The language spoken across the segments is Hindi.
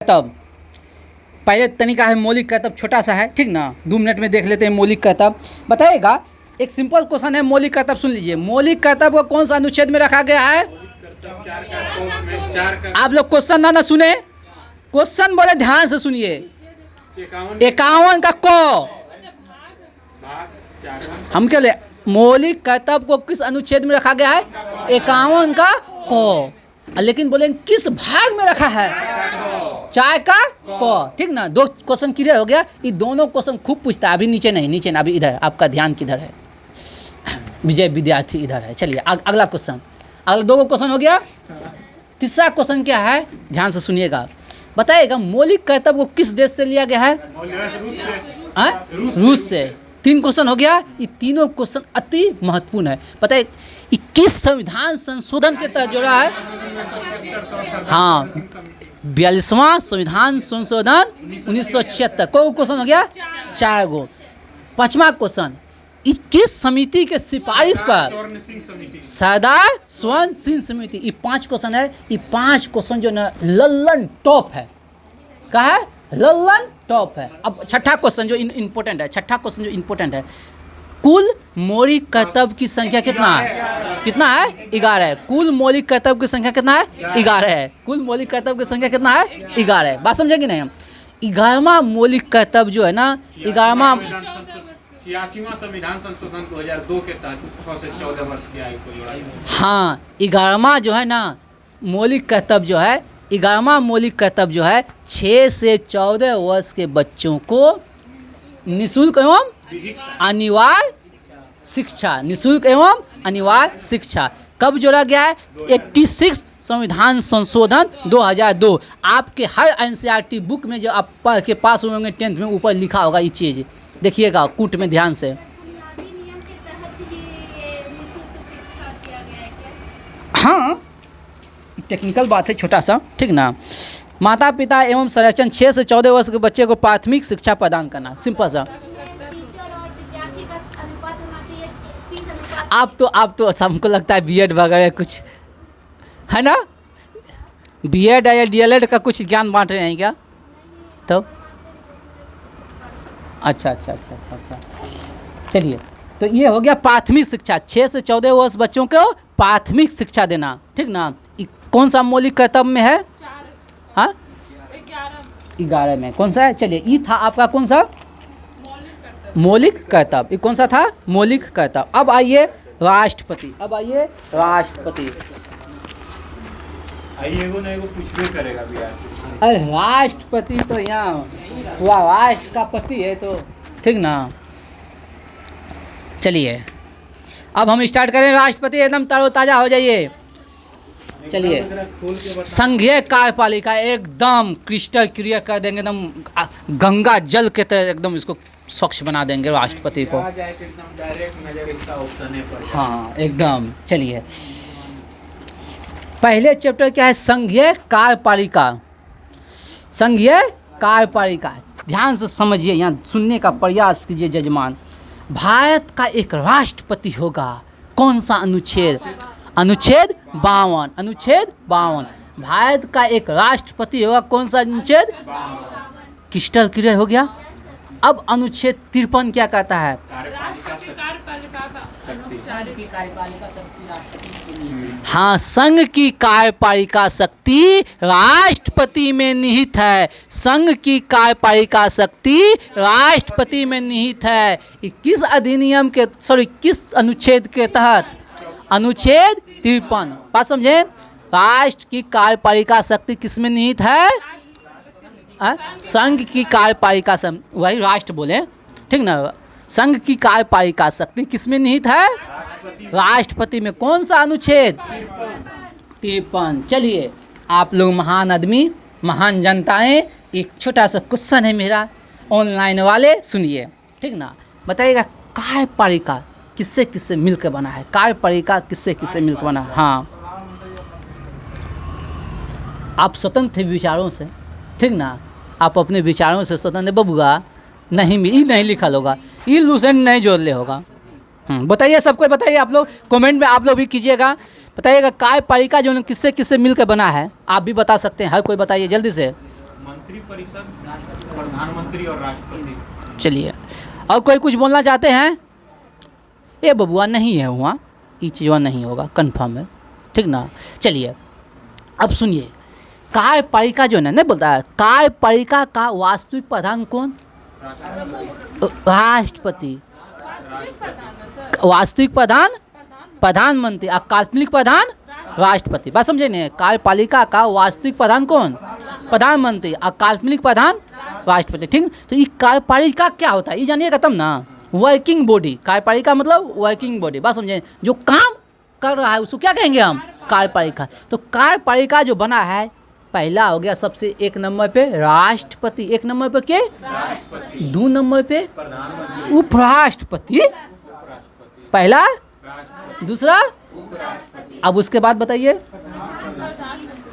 तब पहले तरीका है मौलिक कर्तव्य, छोटा सा है, ठीक ना, 2 मिनट में देख लेते हैं मौलिक कर्तव्य। बताइएगा, एक सिंपल क्वेश्चन है मौलिक कर्तव्य, सुन लीजिए। मौलिक कर्तव्य को कौन सा अनुच्छेद में रखा गया है? आप लोग क्वेश्चन ना सुने, क्वेश्चन बोले ध्यान से सुनिए। 51 का क, हम क्या ले, मौलिक कर्तव्य को किस अनुच्छेद में रखा गया है? 51 का क। लेकिन बोले किस भाग में रखा है? 4 का क, ठीक ना। 2 क्वेश्चन क्लियर हो गया। ये दोनों क्वेश्चन खूब पूछता है। अभी नीचे नहीं, नीचे ना, अभी इधर। आपका ध्यान किधर है? विजय विद्यार्थी इधर है। चलिए अगला क्वेश्चन। अगला 2 क्वेश्चन हो गया। तीसरा क्वेश्चन क्या है, ध्यान से सुनिएगा। बताइएगा, मौलिक कर्तव्य को किस देश से लिया गया है? रूस से। 3 क्वेश्चन हो गया। ये तीनों क्वेश्चन अति महत्वपूर्ण है। पता है किस संविधान संशोधन के तहत जोड़ा है? हाँ, 42वां संविधान संशोधन 1976। को क्वेश्चन हो गया? 4 गो। 5वां क्वेश्चन, किस समिति के सिफारिश पर? सरदार स्वर्ण सिंह समिति। ये 5 क्वेश्चन है। ये 5 क्वेश्चन जो ना लल्लन टॉप है। कहा है? लल्लन टॉप है। अब छठा क्वेश्चन जो इम्पोर्टेंट है, छठा क्वेश्चन जो इम्पोर्टेंट है, कुल मौलिक कर्तव्य की संख्या कितना है? कितना है? 11 है। कुल मौलिक कर्तव्य की संख्या कितना है? 11 है। कुल मौलिक कर्तव्य की संख्या कितना है? 11 है। बात समझेंगे नहीं हम? 11वां मौलिक कर्तव्य जो है ना, 11वां 86वां संविधान संशोधन 2002 के तहत 6 से 14 वर्ष की आयु को जोड़ा। हाँ, 11वां जो है ना मौलिक कर्तव्य जो है, 11वां मौलिक कर्तव्य जो है 6 से 14 वर्ष के बच्चों को निःशुल्क एवं अनिवार्य शिक्षा, निःशुल्क एवं अनिवार्य शिक्षा कब जोड़ा गया है? 86 संविधान संशोधन 2002। आपके हर एनसीईआरटी बुक में जो आप पढ़ के पास होंगे 10th में, ऊपर लिखा होगा ये चीज़, देखिएगा कूट में ध्यान से। हाँ, टेक्निकल बात है, छोटा सा, ठीक ना। माता पिता एवं संरक्षण 6 से 14 वर्ष के बच्चे को प्राथमिक शिक्षा प्रदान करना, सिंपल सा। आप तो हमको लगता है बीएड वगैरह कुछ है ना, बीएड या डीएलएड का कुछ ज्ञान बांट रहे हैं क्या? तो अच्छा। चलिए, तो ये हो गया प्राथमिक शिक्षा। 6 से 14 वर्ष बच्चों को प्राथमिक शिक्षा देना, ठीक ना। कौन सा मौलिक कर्तव्य में है? हाँ, 11 में। कौन सा है? चलिए, ये था आपका कौन सा मौलिक कर्तव्य? ये कौन सा था? मौलिक कर्तव्य। अब आइए राष्ट्रपति। अरे राष्ट्रपति तो यहाँ हुआ, राष्ट्र का पति है तो, ठीक ना। चलिए, अब हम स्टार्ट करें। राष्ट्रपति एकदम तरोताजा हो जाइए। चलिए, संघीय कार्यपालिका एकदम क्रिस्टल क्लियर कर देंगे, एकदम गंगा जल के तरह एकदम इसको स्वच्छ बना देंगे राष्ट्रपति को। हाँ, एकदम। चलिए, पहले चैप्टर क्या है? संघीय कार्यपालिका। संघीय कार्यपालिका, ध्यान से समझिए, यहाँ सुनने का प्रयास कीजिए जजमान। भारत का एक राष्ट्रपति होगा। कौन सा अनुच्छेद? अनुच्छेद 52। अनुच्छेद 52। भारत का एक राष्ट्रपति होगा। कौन सा अनुच्छेद? क्रिस्टल क्लियर हो गया। अब अनुच्छेद 53 क्या कहता है? हाँ, संघ की कार्यपालिका शक्ति राष्ट्रपति में निहित है। संघ की कार्यपालिका शक्ति राष्ट्रपति में निहित है। किस अधिनियम के, किस अनुच्छेद के तहत? अनुच्छेद 53। बात समझे? राष्ट्र की कार्यपालिका शक्ति किस में निहित है? संघ की कार्यपालिका, वही राष्ट्र बोले, ठीक ना। संघ की कार्यपालिका शक्ति किस में निहित है? राष्ट्रपति में। कौन सा अनुच्छेद? 53। चलिए, आप लोग महान आदमी, महान जनताएं, एक छोटा सा क्वेश्चन है मेरा, ऑनलाइन वाले सुनिए, ठीक ना। बताइएगा, कार्यपालिका किससे किससे मिलकर बना है? कार्यपालिका किससे किससे मिलकर बना? हाँ, आप स्वतंत्र विचारों से, ठीक ना, आप अपने विचारों से स्वतंत्र। बबुआ नहीं लिखा होगा, ई लूसेंट नहीं जोड़ होगा। बताइए, सबको बताइए, आप लोग कमेंट में आप लोग भी कीजिएगा। बताइएगा, कार्यपालिका जो किससे किससे मिलकर बना है? आप भी बता सकते हैं, हर कोई बताइए जल्दी से। मंत्री परिषद, प्रधानमंत्री और राष्ट्रपति। चलिए, और कोई कुछ बोलना चाहते हैं? ये बबुआ नहीं है वहाँ, ये चीज़ नहीं होगा, कंफर्म है, ठीक ना। चलिए अब सुनिए, कार्यपालिका जो है ना, नहीं बोलता है, कार्यपालिका का वास्तविक प्रधान कौन? राष्ट्रपति। वास्तविक प्रधान प्रधानमंत्री और काल्पनिक प्रधान राष्ट्रपति। बात समझे नहीं? कार्यपालिका का वास्तविक प्रधान कौन? प्रधानमंत्री और काल्पनिक प्रधान राष्ट्रपति, ठीक। तो ये कार्यपालिका क्या होता है ये जानिएगा तब ना। वर्किंग बॉडी, कार्यपालिका मतलब वर्किंग बॉडी। बात समझे? जो काम कर रहा है उसको क्या कहेंगे हम? कार्यपालिका। तो कार्यपालिका जो बना है, पहला हो गया सबसे एक नंबर पे राष्ट्रपति, एक नंबर पे के, दो नंबर पे उपराष्ट्रपति, पहला, दूसरा, अब उसके बाद बताइए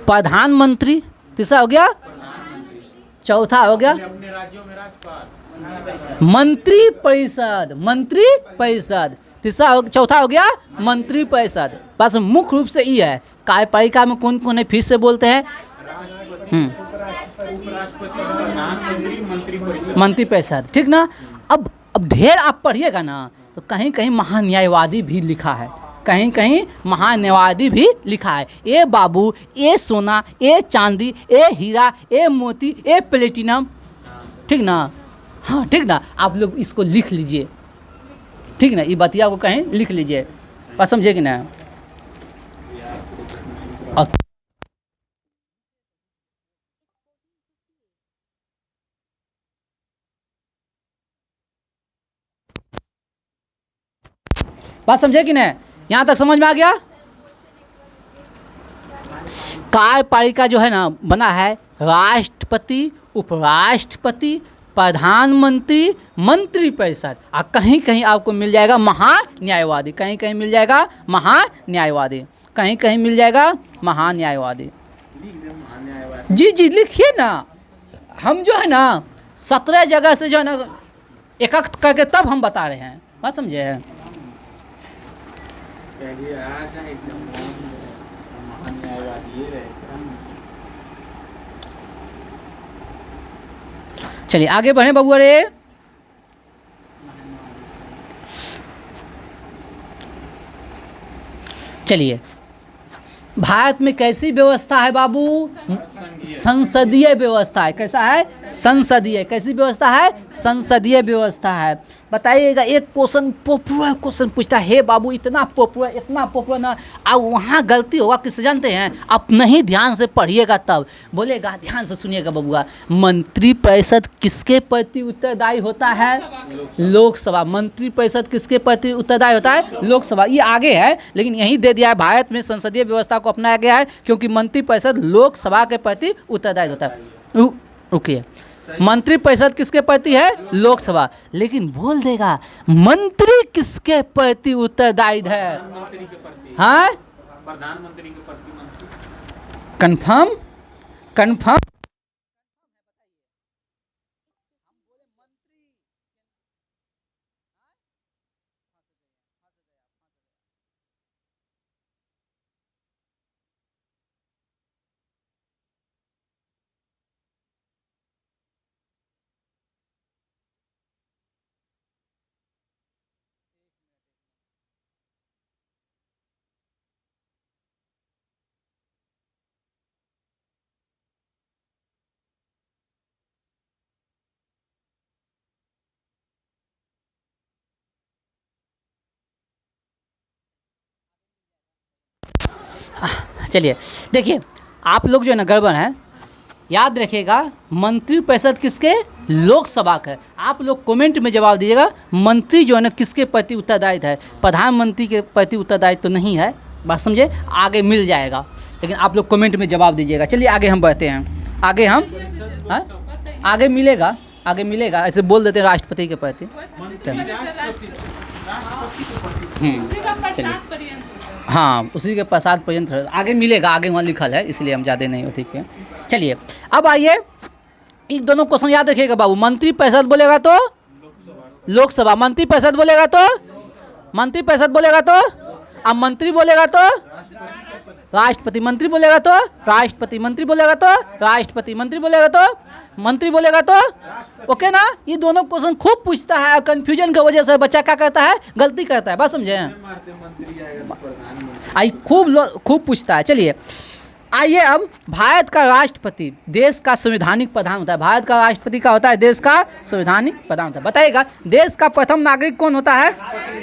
प्रधानमंत्री, तीसरा हो गया, चौथा हो गया अपने राज्यों में राज्यपाल, मंत्री परिषद, मंत्री परिषद, तीसरा चौथा हो गया मंत्री परिषद। बस मुख्य रूप से ये है। कार्यपालिका में कौन कौन है फिर से बोलते हैं? प्रधानमंत्री, मंत्री परिषद, मंत्री परिषद, ठीक ना। अब ढेर आप पढ़िएगा ना तो कहीं कहीं महान्यायवादी भी लिखा है, कहीं कहीं महान्यायवादी भी लिखा है। ए बाबू, ए सोना, ए चांदी, ए हीरा, ए मोती, ए प्लेटिनम, ठीक ना। हाँ ठीक ना, आप लोग इसको लिख लीजिए, ठीक ना। ये बतिया को कहीं लिख लीजिए, बात समझे कि ना। बात समझे कि नहीं? यहाँ तक समझ में आ गया? कार्यपालिका जो है ना बना है राष्ट्रपति, उपराष्ट्रपति, प्रधानमंत्री, मंत्री परिषद, और कहीं कहीं आपको मिल जाएगा महान्यायवादी, कहीं कहीं मिल जाएगा महान्यायवादी, कहीं कहीं मिल जाएगा महान्यायवादी। जी जी लिखिए ना। हम जो है ना 17 जगह से जो है ना एकत्र करके तब हम बता रहे हैं, बात समझे? चलिए आगे बढ़े बबुआ रे। चलिए, भारत में कैसी व्यवस्था है बाबू? संसदीय व्यवस्था है। कैसा है? संसदीय। कैसी व्यवस्था है? संसदीय व्यवस्था है। बताइएगा, एक क्वेश्चन पॉपुलर क्वेश्चन पूछता है, हे बाबू इतना पॉपुलर ना, अब वहाँ गलती होगा किससे जानते हैं? आप नहीं ध्यान से पढ़िएगा तब बोलेगा। ध्यान से सुनिएगा बबुआ, मंत्री परिषद किसके प्रति उत्तरदायी होता है? लोकसभा। मंत्री परिषद किसके प्रति उत्तरदायी होता है? लोकसभा। ये आगे है लेकिन यही दे दिया है, भारत में संसदीय व्यवस्था को अपनाया गया है क्योंकि मंत्री परिषद लोकसभा के प्रति उत्तरदायी होता है। रुकिए, मंत्री परिषद किसके प्रति है? लोकसभा। लेकिन बोल देगा मंत्री किसके प्रति उत्तरदायी है? हाँ, प्रधानमंत्री के प्रति मंत्री। कंफर्म? कंफर्म? चलिए देखिए, आप लोग जो है ना गड़बड़ है, याद रखिएगा मंत्री परिषद किसके? लोकसभा का। आप लोग कमेंट में जवाब दीजिएगा मंत्री जो है ना किसके प्रति उत्तरदायित्व है? प्रधानमंत्री के प्रति उत्तरदायित्व तो नहीं है, बात समझे? आगे मिल जाएगा, लेकिन आप लोग कमेंट में जवाब दीजिएगा। चलिए आगे हम बढ़ते हैं, आगे हम आगे मिलेगा, आगे मिलेगा। ऐसे बोल देते हैं राष्ट्रपति के प्रति। चलिए हाँ, उसी के प्रसाद पर्यंत आगे मिलेगा, आगे वहाँ लिखल है, इसलिए हम ज़्यादा नहीं होती है। चलिए अब आइए, इन दोनों क्वेश्चन याद रखिएगा बाबू। मंत्री परिषद बोलेगा तो लोकसभा, मंत्री परिषद बोलेगा तो मंत्री परिषद बोलेगा तो, अब मंत्री बोलेगा तो राष्ट्रपति, मंत्री बोलेगा तो राष्ट्रपति, मंत्री बोलेगा तो राष्ट्रपति, मंत्री बोलेगा तो मंत्री बोलेगा तो, ओके ना। ये दोनों क्वेश्चन खूब पूछता है और कंफ्यूजन की वजह से बच्चा क्या करता है, गलती करता है। बात समझे? आई खूब पूछता है। चलिए आइए, अब भारत का राष्ट्रपति देश का संवैधानिक प्रधान होता है। भारत का राष्ट्रपति का होता है देश का संवैधानिक प्रधान होता है। बताइएगा देश का प्रथम नागरिक कौन होता है?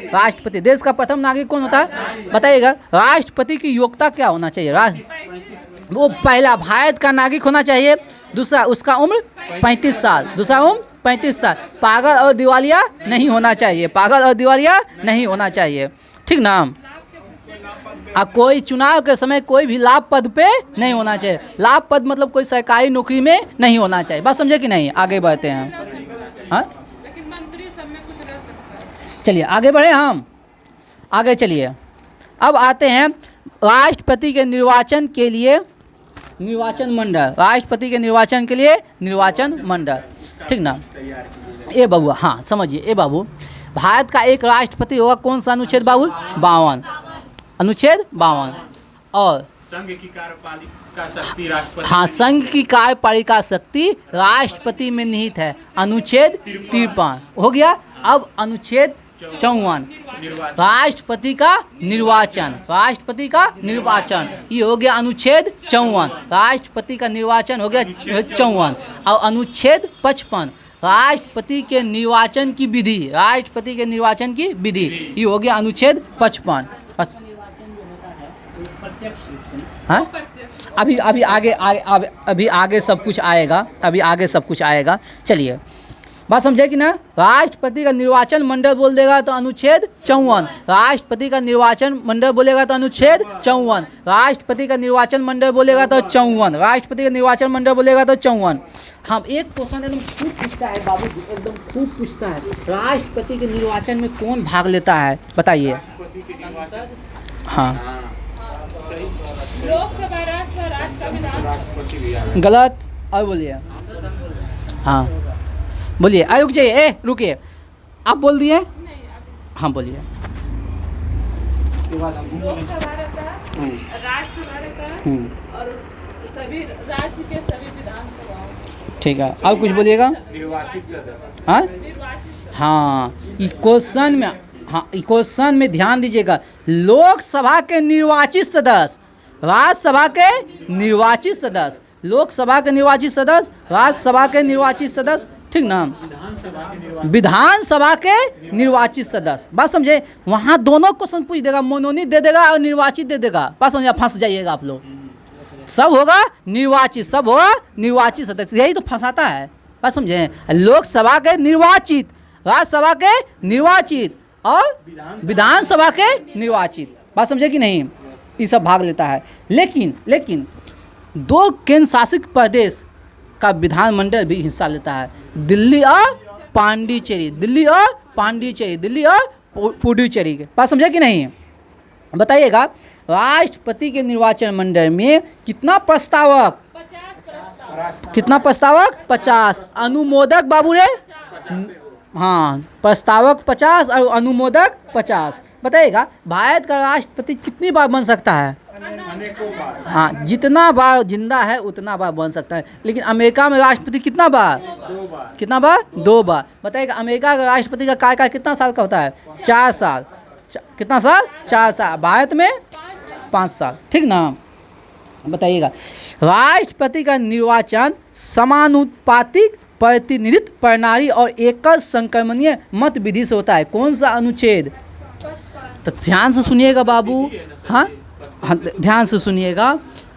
राष्ट्रपति। देश का प्रथम नागरिक कौन होता है? बताइएगा राष्ट्रपति की योग्यता क्या होना चाहिए? वो पहला भारत का नागरिक होना चाहिए, दूसरा उसका उम्र 35 साल, दूसरा उम्र 35 साल, पागल और दिवालिया नहीं होना चाहिए, पागल और दिवालिया नहीं होना चाहिए, ठीक ना। कोई चुनाव के समय कोई भी लाभ पद पे नहीं होना चाहिए। लाभ पद मतलब कोई सरकारी नौकरी में नहीं होना चाहिए। बात समझे कि नहीं? आगे बढ़ते हैं। हाँ, लेकिन मंत्री सब में कुछ रह सकता है। चलिए आगे बढ़े, हम आगे चलिए। अब आते हैं राष्ट्रपति के निर्वाचन के लिए निर्वाचन मंडल। राष्ट्रपति के निर्वाचन के लिए निर्वाचन मंडल, ठीक ना। ए बाबू, हाँ समझिए, ए बाबू, भारत का एक राष्ट्रपति होगा, कौन सा अनुच्छेद बाबू? 52, अनुच्छेद 52। और संघ की कार्यपालिका शक्ति राष्ट्रपति, हाँ, संघ की कार्यपालिका शक्ति राष्ट्रपति में निहित है, अनुच्छेद 53 हो गया। अब अनुच्छेद 54 राष्ट्रपति का निर्वाचन, राष्ट्रपति का निर्वाचन, ये हो गया अनुच्छेद 54। राष्ट्रपति का निर्वाचन हो गया 54। और अनुच्छेद 55 राष्ट्रपति के निर्वाचन की विधि, राष्ट्रपति के निर्वाचन की विधि, ये हो गया अनुच्छेद 55। बस हाँ, अभी आगे सब कुछ आएगा, अभी आगे सब कुछ आएगा। चलिए बात समझे कि ना। राष्ट्रपति का निर्वाचन मंडल बोल देगा तो अनुच्छेद 54, राष्ट्रपति का निर्वाचन मंडल बोलेगा तो अनुच्छेद 54, राष्ट्रपति का निर्वाचन मंडल बोलेगा तो 54, राष्ट्रपति का निर्वाचन मंडल बोलेगा तो 54। हम एक क्वेश्चन एकदम खूब पूछता है बाबू, एकदम खूब पूछता है, राष्ट्रपति के निर्वाचन में कौन भाग लेता है? बताइए। हाँ, लोकसभा, राज्यसभा, राज्य का विधान। गलत। और बोलिए। हाँ बोलिए। रुक जाइए, रुकिए, आप बोल दिए। हाँ बोलिए। लोकसभा रहता है, राज्यसभा रहता है और सभी राज्य के सभी विधानसभाओं। ठीक है, और कुछ बोलिएगा। निर्वाचित सदस्य। हाँ निर्वाचित हाँ, इस क्वेश्चन में, हाँ इस क्वेश्चन में ध्यान दीजिएगा। लोकसभा के निर्वाचित सदस्य, राज्यसभा के निर्वाचित सदस्य, लोकसभा के निर्वाचित सदस्य, राज्यसभा के निर्वाचित सदस्य, ठीक ना। विधानसभा के निर्वाचित सदस्य, बात समझे। वहाँ दोनों क्वेश्चन पूछ देगा, मनोनीत दे देगा और निर्वाचित दे देगा। बात समझे, फंस जाइएगा आप लोग। सब होगा निर्वाचित, सब होगा निर्वाचित सदस्य, यही तो फंसाता है। बात समझे। लोकसभा के निर्वाचित, राज्यसभा के निर्वाचित और विधानसभा के निर्वाचित, बात समझे कि नहीं। ये सब भाग लेता है। लेकिन 2 केंद्र शासित प्रदेश का विधानमंडल भी हिस्सा लेता है, दिल्ली और पांडिचेरी, दिल्ली और पांडिचेरी, दिल्ली और पुडुचेरी के। बात समझे कि नहीं? बताइएगा राष्ट्रपति के निर्वाचन मंडल में कितना प्रस्तावक? 50 प्रस्ताव। कितना प्रस्तावक? 50। अनुमोदक बाबू रे? हाँ, प्रस्तावक 50 और अनुमोदक 50। बताइएगा भारत का राष्ट्रपति कितनी बार बन सकता है? अनेकों बार। हाँ, जितना बार जिंदा है उतना बार बन सकता है। लेकिन अमेरिका में राष्ट्रपति कितना बार? 2 बार। कितना बार? 2 बार। बताइएगा अमेरिका का राष्ट्रपति का कार्यकाल कितना साल का होता है? 4 साल। कितना साल? 4 साल। भारत में 5 साल, ठीक ना। बताइएगा राष्ट्रपति का निर्वाचन समानुपातिक प्रतिनिधित्व प्रणाली और एकल संक्रमणीय मत विधि से होता है। कौन सा अनुच्छेद? तो ध्यान से सुनिएगा बाबू, हाँ ध्यान से सुनिएगा।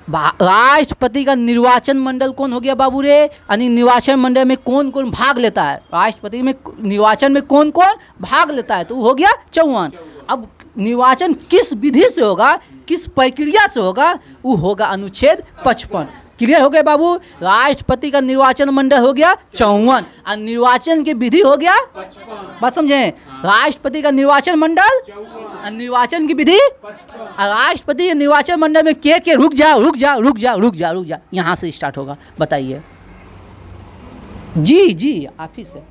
राष्ट्रपति का निर्वाचन मंडल कौन हो गया बाबू रे? यानी निर्वाचन मंडल में कौन कौन भाग लेता है? राष्ट्रपति में निर्वाचन में कौन कौन भाग लेता है? तो वो हो गया 54। अब निर्वाचन किस विधि से होगा, किस प्रक्रिया से होगा? वो होगा अनुच्छेद 55। क्लियर हो गया बाबू? राष्ट्रपति का निर्वाचन मंडल हो गया 54 और निर्वाचन की विधि हो गया 55। बात समझे। राष्ट्रपति का निर्वाचन मंडल और निर्वाचन की विधि, और राष्ट्रपति के निर्वाचन मंडल में के रुक जा, यहाँ से स्टार्ट होगा। बताइए। जी आप ही से।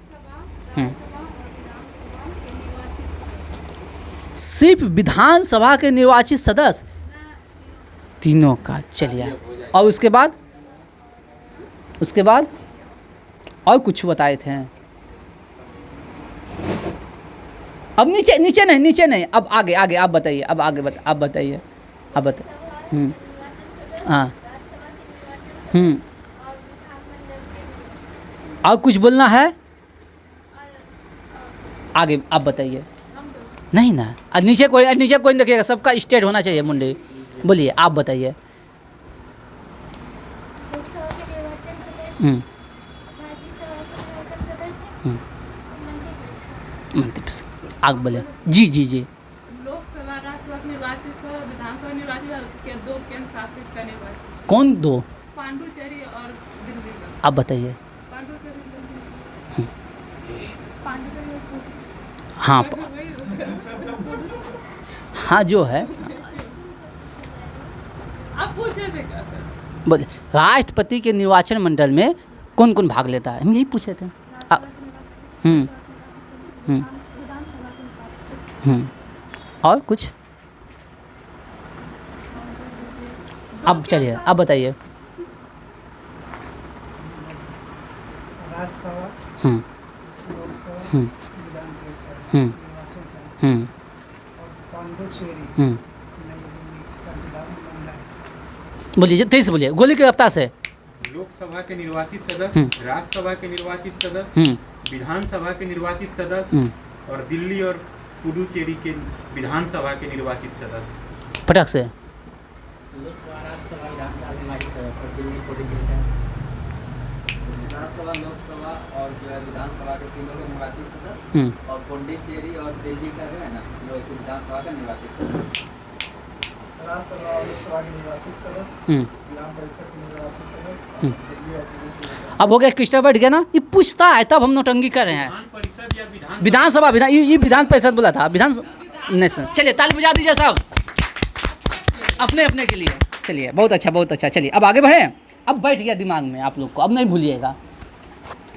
सिर्फ विधानसभा के निर्वाचित सदस्य, तीनों का। चलिए, और उसके बाद और कुछ बताए थे। अब नीचे नहीं, अब आगे आप बताइए, आप बताइए। हाँ। और कुछ बोलना है आगे, आप बताइए। नहीं ना, नीचे कोई नहीं देखिएगा, सबका स्टेट होना चाहिए मुंडे। बोलिए, आप बताइए। आग बोले। जी। लोकसभा, राज्यसभा निर्वाचित सभा, विधानसभा निर्वाचित के 2 केंद्र शासित का निर्वाचित। कौन 2? पांडुचेरी और दिल्ली का। आप बताइए। पांडुचेरी और पुडुचेरी। हाँ हाँ, जो है आप पूछे थे क्या सर? बोले राष्ट्रपति के निर्वाचन मंडल में कौन कौन भाग लेता है, हम यही पूछे थे। और कुछ अब चलिए, आप बताइए। राज्यसभा, लोकसभा, विधान परिषद, निर्वाचन समिति और पांडुचेरी, नई दिल्ली, इसका विधानमंडल। बोलिए, तेज से बोलिए, गोली की रफ्तार से। लोकसभा के निर्वाचित सदस्य, राज्यसभा के निर्वाचित सदस्य, विधानसभा के निर्वाचित सदस्य और दिल्ली और पुडुचेरी के विधानसभा के निर्वाचित सदस्य। फटाक से। लोकसभा, राज्यसभा, विधानसभा निर्वाचित सदस्य और दिल्ली पुडुचेरी का राज्यसभा, लोकसभा और जो है विधानसभा के तीनों के निर्वाचित सदस्य और पुडुचेरी और दिल्ली का जो है ना, जो विधानसभा का निर्वाचित सदस्य। राज्यसभा और लोकसभा के निर्वाचित सदस्य, विधान परिषद के निर्वाचित सदस्य, दिल्ली और पुडुचेरी का। अब हो गया, क्रिस्टा बैठ गया ना, ये पूछता है तब हम नौटंकी कर रहे हैं। विधान परिषद या विधानसभा, ये विधान परिषद बोला था, विधान नहीं सुन। चलिए, ताली बजा दीजिए सब अपने के लिए। चलिए, बहुत अच्छा। चलिए, अब आगे बढ़ें। अब बैठ गया दिमाग में आप लोग को, अब नहीं भूलिएगा।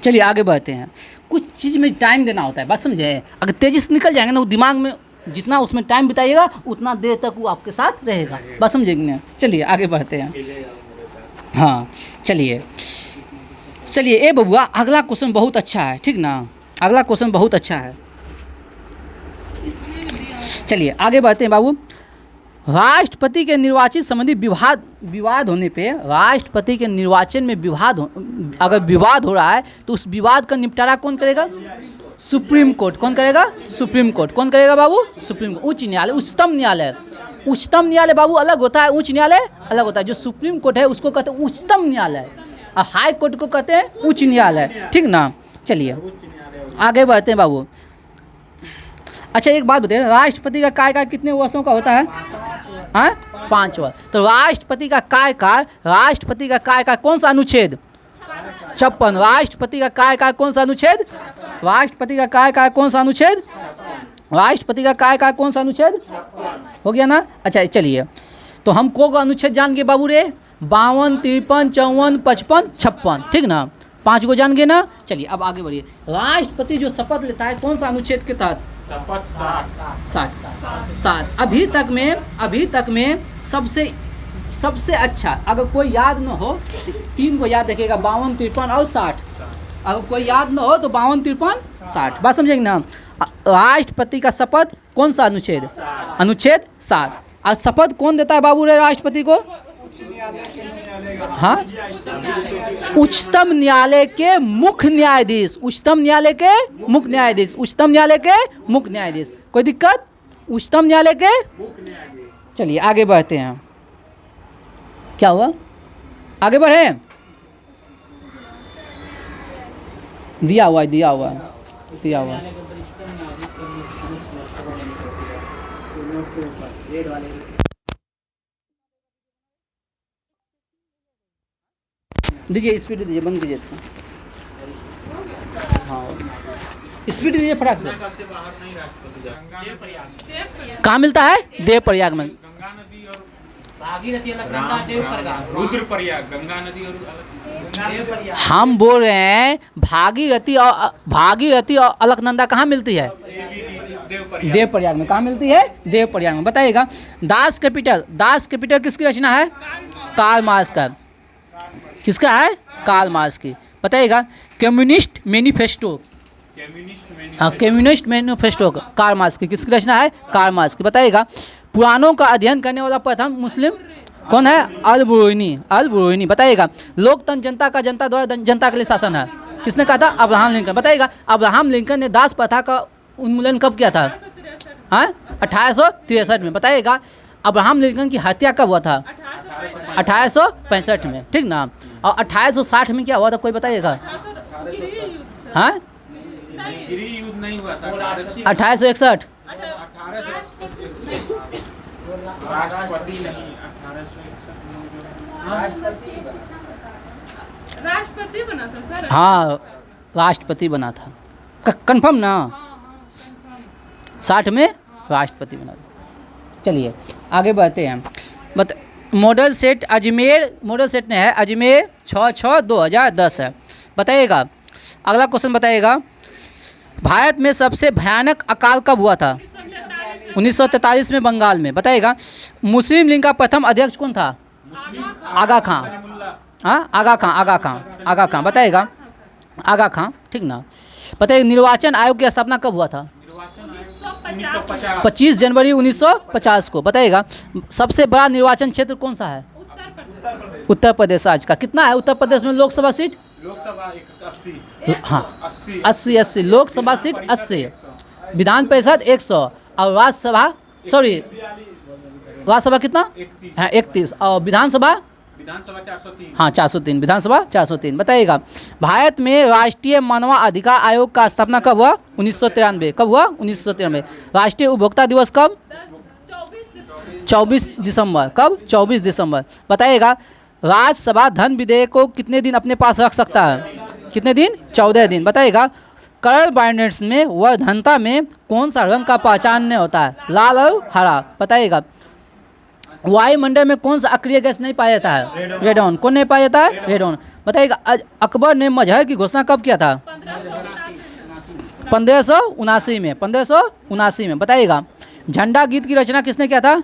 चलिए, आगे बढ़ते हैं। कुछ चीज़ में टाइम देना होता है, बात समझे। अगर तेज़ी से निकल जाएंगे ना, वो दिमाग में जितना उसमें टाइम बिताइएगा उतना देर तक वो आपके साथ रहेगा, बात समझेंगे ना। चलिए, आगे बढ़ते हैं। हाँ, चलिए, ए बबुआ, अगला क्वेश्चन बहुत अच्छा है, ठीक ना। अगला क्वेश्चन बहुत अच्छा है। चलिए, आगे बढ़ते हैं बाबू। राष्ट्रपति के निर्वाचन संबंधी विवाद होने पे, राष्ट्रपति के निर्वाचन में अगर विवाद हो रहा है तो उस विवाद का निपटारा कौन करेगा? Supreme court. कौन करेगा? Supreme court. कौन करेगा बाबू? Supreme court. उच्च न्यायालय, उच्चतम न्यायालय बाबू अलग होता है, उच्च न्यायालय अलग होता है। जो सुप्रीम कोर्ट है उसको कहते हैं उच्चतम न्यायालय, और हाई कोर्ट को कहते हैं उच्च न्यायालय, ठीक ना। चलिए, आगे बढ़ते हैं बाबू। अच्छा, एक बात बताइए, राष्ट्रपति का कार्यकाल कितने वर्षों का होता है? हाँ, 5 वर्ष। तो राष्ट्रपति का कार्यकाल कौन सा अनुच्छेद? 56। राष्ट्रपति का कार्यकाल कौन सा अनुच्छेद? राष्ट्रपति का कार्यकाल कौन सा अनुच्छेद? हो गया ना। अच्छा, चलिए, तो हम को अनुच्छेद जान गए बाबू रे? 52, 53, 54, 55, 56, ठीक ना। 5 को जान गए ना। चलिए, अब आगे बढ़िए। राष्ट्रपति जो शपथ लेता है कौन सा अनुच्छेद के तहत? 60। अभी तक में सबसे अच्छा, अगर कोई याद न हो 3 को याद रखिएगा, 52, 53 और 60। अगर कोई याद न हो तो 52, 53, 60, बात समझेंगे ना। राष्ट्रपति का शपथ कौन सा अनुच्छेद? अनुच्छेद 60। और शपथ कौन देता है बाबू रे राष्ट्रपति को? हाँ, उच्चतम न्यायालय के मुख्य न्यायाधीश। कोई दिक्कत? उच्चतम न्यायालय के। चलिए, आगे बढ़ते हैं। क्या हुआ? आगे बढ़े। दिया हुआ। दीजिए, स्पीड दीजिए, बंद कीजिए इसको। हाँ, स्पीड दीजिए फटाक से। कहाँ मिलता है? देव प्रयाग में। गंगा नदी और भागीरथी, अलकनंदा, देवप्रयाग, रुद्रप्रयाग, गंगा नदी और देवप्रयाग। हम बोल रहे हैं भागीरथी और अलकनंदा कहाँ मिलती है? देव प्रयाग में। कहाँ मिलती है? देव प्रयाग में। बताइएगा दास कैपिटल किसकी रचना है? कार्ल मार्क्स का। किसका है? कार्ल मार्क्स की। बताइएगा कम्युनिस्ट मैनिफेस्टो कार्ल मार्क्स की। किसकी रचना है? कार्ल मार्क्स की। बताइएगा पुराणों का अध्ययन करने वाला प्रथम मुस्लिम कौन है? अल बुरुनी। बताइएगा लोकतंत्र जनता का जनता द्वारा जनता के लिए शासन है। किसने कहा था? Abraham Lincoln. बताइएगा अब्राहम लिंकन ने दास प्रथा का उन्मूलन कब किया था? 1863 में। बताइएगा अब्राहम लिंकन की हत्या कब हुआ था? 1865 में, ठीक ना। और 1860 में क्या हुआ था? कोई बताइएगा? हाँ, गृह युद्ध नहीं हुआ था। 1861। राष्ट्रपति नहीं, 1861 राष्ट्रपति बना था सर। हाँ, राष्ट्रपति बना था। कंफर्म ना? 60 में राष्ट्रपति बना था। चलिए आगे बढ़ते हैं। मॉडल सेट ने है अजमेर 6/6/2010 है। बताइएगा अगला क्वेश्चन बताइएगा भारत में सबसे भयानक अकाल कब हुआ था? 1943 में बंगाल में। बताइएगा मुस्लिम लीग का प्रथम अध्यक्ष कौन था? आगा खां। हाँ, आगा खां। बताइएगा आगा खां, ठीक ना। बताइए निर्वाचन आयोग की स्थापना कब हुआ था? 25 जनवरी 1950 को। बताइएगा सबसे बड़ा निर्वाचन क्षेत्र कौन सा है? उत्तर प्रदेश आज का। कितना है उत्तर प्रदेश में लोकसभा सीट? लोकसभा 80। हाँ, 80 लोकसभा सीट 80, विधान परिषद 100 और राज्यसभा कितना? 31 और विधानसभा 403। हाँ 403, विधानसभा 403। बताइएगा भारत में राष्ट्रीय मानवाधिकार आयोग का स्थापना कब हुआ? 1993। कब हुआ? 1993। राष्ट्रीय उपभोक्ता दिवस कब? 24 दिसंबर। कब? 24 दिसंबर। बताइएगा राज्यसभा धन विधेयक को कितने दिन अपने पास रख सकता है? कितने दिन? 14 दिन। बताइएगा कलर बाइंडर्स में वर्धनता में कौन सा रंग का पहचान होता है? लाल और हरा। बताइएगा वायुमंडल में कौन सा अक्रिय गैस नहीं पाया जाता है? रेडॉन। कौन नहीं पाया जाता है? रेडॉन। बताइएगा अकबर ने मजहर की घोषणा कब किया था? 1579 में। 1579 में। बताइएगा झंडा गीत की रचना किसने किया था?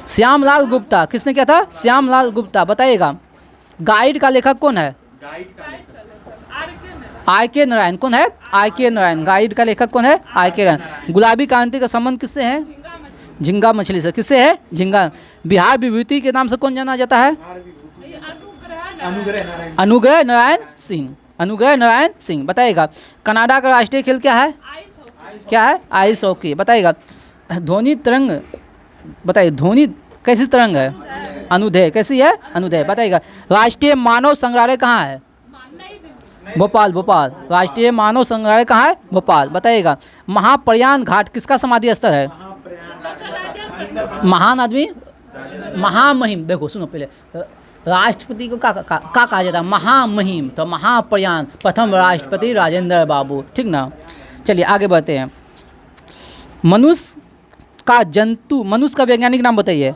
श्यामलाल गुप्ता। किसने किया था? श्यामलाल गुप्ता। बताइएगा गाइड का लेखक कौन है? आर.के. नारायण। कौन है? आर.के. नारायण। गाइड का लेखक कौन है? आर.के. नारायण। गुलाबी क्रांति का संबंध किससे है? झींगा मछली से। किससे है? झींगा। बिहार विभूति के नाम से कौन जाना जाता है? अनुग्रह नारायण सिंह। बताइएगा कनाडा का राष्ट्रीय खेल क्या है? क्या है? Ice hockey. बताइएगा ध्वनि तरंग। बताइए ध्वनि कैसी तरंग है? अनुदैर्घ्य। कैसी है? अनुदैर्घ्य। बताइएगा राष्ट्रीय मानव संग्रहालय कहाँ है? भोपाल। राष्ट्रीय मानव संग्रहालय कहाँ है? भोपाल। बताइएगा महाप्रयाण घाट किसका समाधि स्थल है? महान आदमी, महामहिम। देखो सुनो पहले राष्ट्रपति को क्या कहा जाता है? महामहिम। तो महाप्रयाण प्रथम राष्ट्रपति राजेंद्र बाबू, ठीक ना। चलिए आगे बढ़ते हैं। मनुष्य का वैज्ञानिक नाम बताइए।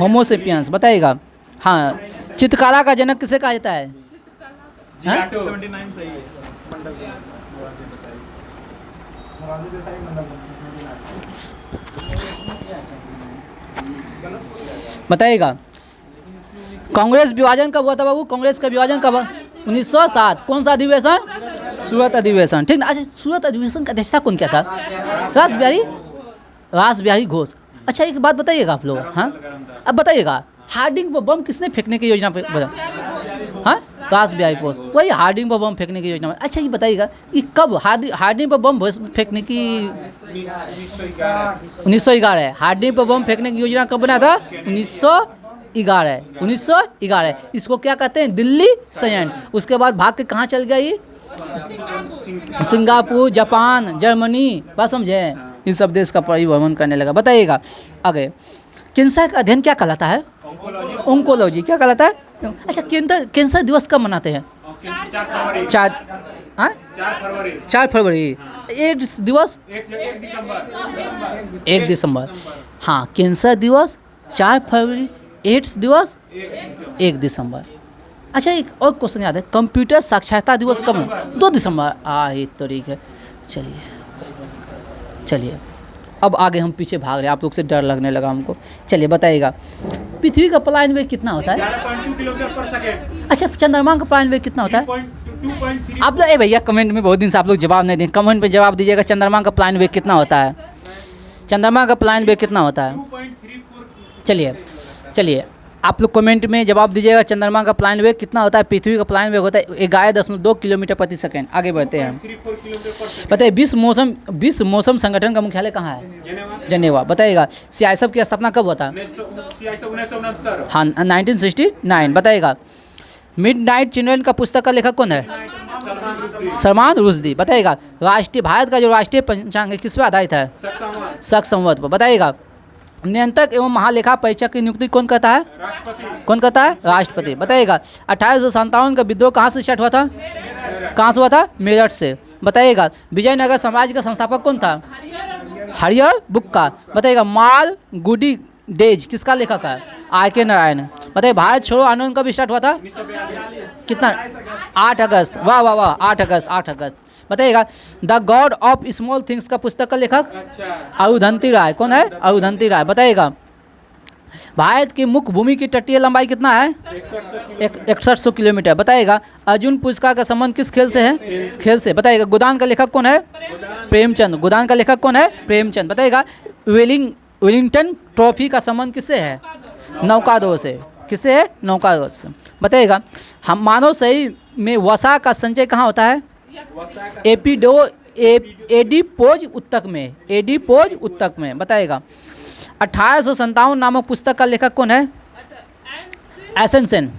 होमो सेपियंस। बताइएगा हाँ चित्रकला का जनक किसे कहा जाता है? 79 सही है। बताइएगा कांग्रेस विभाजन कब हुआ था बाबू? कांग्रेस का विभाजन कब? 1907। कौन सा अधिवेशन? सूरत अधिवेशन, ठीक ना। अच्छा सूरत अधिवेशन का अध्यक्षता कौन किया था? रास बिहारी घोष। अच्छा एक बात बताइएगा आप लोग, हाँ अब बताइएगा हार्डिंग पर बम किसने फेंकने की योजना पे बता? हाँ रास बिहारी घोष। वही हार्डिंग पर बम फेंकने की योजना। अच्छा ये बताइएगा ये कब हार्डिंग पर बम फेंकने की? 1911। हार्डिंग पर बम फेंकने की योजना कब बना था? 1911। इसको क्या कहते हैं? दिल्ली संयंत्र। उसके बाद भाग के कहाँ चल गया ये? सिंगापुर, जापान, जर्मनी, बात समझे? इन सब देश का परिभ्रमण करने लगा। बताइएगा आगे कैंसर का अध्ययन क्या कहलाता है? ओंकोलॉजी। क्या कहलाता है? अच्छा कैंसर दिवस कब मनाते हैं? 4 फरवरी। एड्स दिवस 1 दिसंबर। हाँ कैंसर दिवस 4 फरवरी, एड्स दिवस 1 दिसंबर। अच्छा एक और क्वेश्चन याद है कंप्यूटर साक्षरता दिवस कब? 2 दिसंबर। एक तरीके। चलिए चलिए अब आगे हम पीछे भाग रहे हैं, आप लोग से डर लगने लगा हमको। चलिए बताइएगा पृथ्वी का प्लान वेग कितना होता है? 11.2 किलोमीटर पर सेकेंड। अच्छा चंद्रमा का प्लान वेग कितना होता है? 2.3। आप लोग भैया कमेंट में बहुत दिन से आप लोग जवाब नहीं दें, कमेंट पे जवाब दीजिएगा चंद्रमा का प्लान वेग कितना होता है? चंद्रमा का प्लान वेग कितना होता है? 2.34। चलिए आप लोग कमेंट में जवाब दीजिएगा चंद्रमा का प्लान वेग कितना होता है? पृथ्वी का प्लान वेग होता है 11.2 किलोमीटर प्रति सेकंड। आगे बढ़ते हैं। 2.34 किलोमीटर पर सेकेंड। बताइए विश्व मौसम संगठन का मुख्यालय कहाँ है? जेनेवा। जनेवा। बताइएगा CISF की स्थापना कब होता है? 1969। हाँ 1969। बताइएगा मिडनाइट चिल्ड्रन का पुस्तक का लेखक कौन है? सलमान रुश्दी। बताइएगा भारत का जो राष्ट्रीय पंचांग है किस पर आधारित है? शक संवत पर। बताइएगा नियंत्रक एवं महालेखा परीक्षक की नियुक्ति कौन करता है? राष्ट्रपति। कौन करता है? राष्ट्रपति। बताइएगा 1857 का विद्रोह कहाँ से स्टार्ट हुआ था? कहाँ से हुआ था? मेरठ से। बताइएगा विजयनगर साम्राज्य का संस्थापक कौन था? हरिहर बुक्का। बताइएगा माल गुडी डेज किसका लेखक है? RK नारायण। बताइए भारत छोड़ो आंदोलन कब स्टार्ट हुआ था? कितना? 8 अगस्त। वाह वाह वाह 8 अगस्त। बताइएगा the God of small things का पुस्तक का लेखक? अरुंधति राय। कौन है? अरुंधति राय। बताइएगा भारत की मुख्य भूमि की तटीय लंबाई कितना है? 6100 किलोमीटर। बताइएगा अर्जुन पुरस्कार का संबंध किस खेल से है? खेल से। बताइएगा गोदान का लेखक कौन है? प्रेमचंद। गोदान का लेखक कौन है? प्रेमचंद। बताइएगा वेलिंगटन ट्रॉफी का संबंध किससे है? नौकादों से। किससे है? नौकादों से। बताइएगा हम मानव शरीर में वसा का संचय कहाँ होता है? एडिपोज उत्तक में। एडिपोज उत्तक में। बताइएगा 1857 नामक पुस्तक का लेखक कौन है? SN सेन।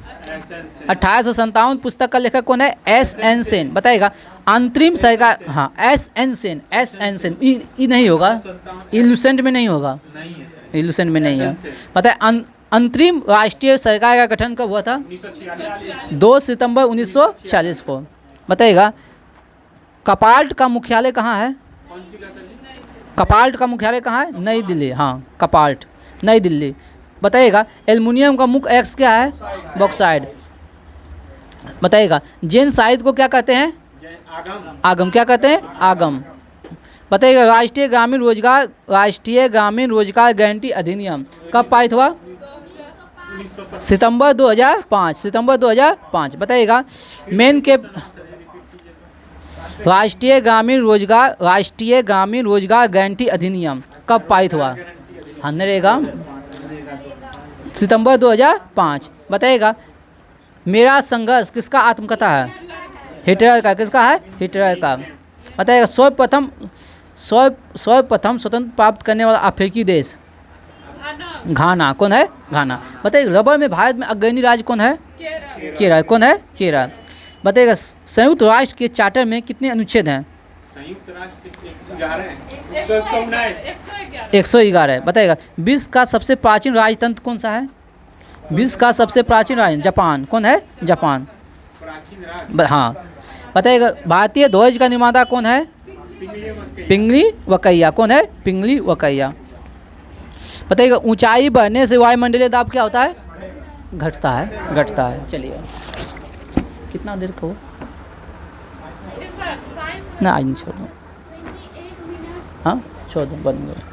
1857 पुस्तक का लेखक कौन है? SN सेन। बताइएगा अंतरिम सरकार। हाँ SN सेन। ये नहीं होगा, इल्यूसेंट में नहीं होगा, इल्यूसेंट में नहीं है। बताइए अंतरिम राष्ट्रीय सरकार का गठन कब हुआ था? 2 सितंबर 1946 को। बताइएगा कपाल्ट का मुख्यालय कहाँ है? कपाल्ट का मुख्यालय कहाँ है? नई दिल्ली। हाँ कपाल्ट नई दिल्ली। बताइएगा एल्युमिनियम का मुख्य एक्स क्या है? बॉक्साइड। बताइएगा जैन साहित्य को क्या कहते हैं? आगम। क्या कहते हैं? आगम। बताइएगा राष्ट्रीय ग्रामीण रोजगार गारंटी अधिनियम कब पारित हुआ? सितंबर 2005। बताइएगा मेन के राष्ट्रीय ग्रामीण रोजगार गारंटी अधिनियम कब पारित हुआ? हाँ नरेगा सितंबर 2005। बताइएगा मेरा संघर्ष किसका आत्मकथा है? हिटलर का। किसका है? हिटलर का। बताइएगा सर्वप्रथम स्वतंत्र प्राप्त करने वाला अफ्रीकी देश? घाना। कौन है? घाना। बताइए रबर में भारत में अग्रणी राज्य कौन है? केरल। कौन है? केरल। बताइएगा संयुक्त राष्ट्र के चार्टर में कितने अनुच्छेद हैं? संयुक्त राष्ट्र 111। 111। बताइएगा विश्व का सबसे प्राचीन राजतंत्र कौन सा है? विश्व का सबसे प्राचीन राज्य जापान। कौन है? जापान। हाँ। बताइएगा भारतीय ध्वज का निर्माता कौन है? पिंगली वकैया। कौन है? पिंगली वकैया। बताइएगा ऊंचाई बढ़ने से वायुमंडलीय दाब क्या होता है? घटता है। चलिए कितना देर का हो ना आज नहीं छोड़ दो। हाँ छोड़ दो बंद करो।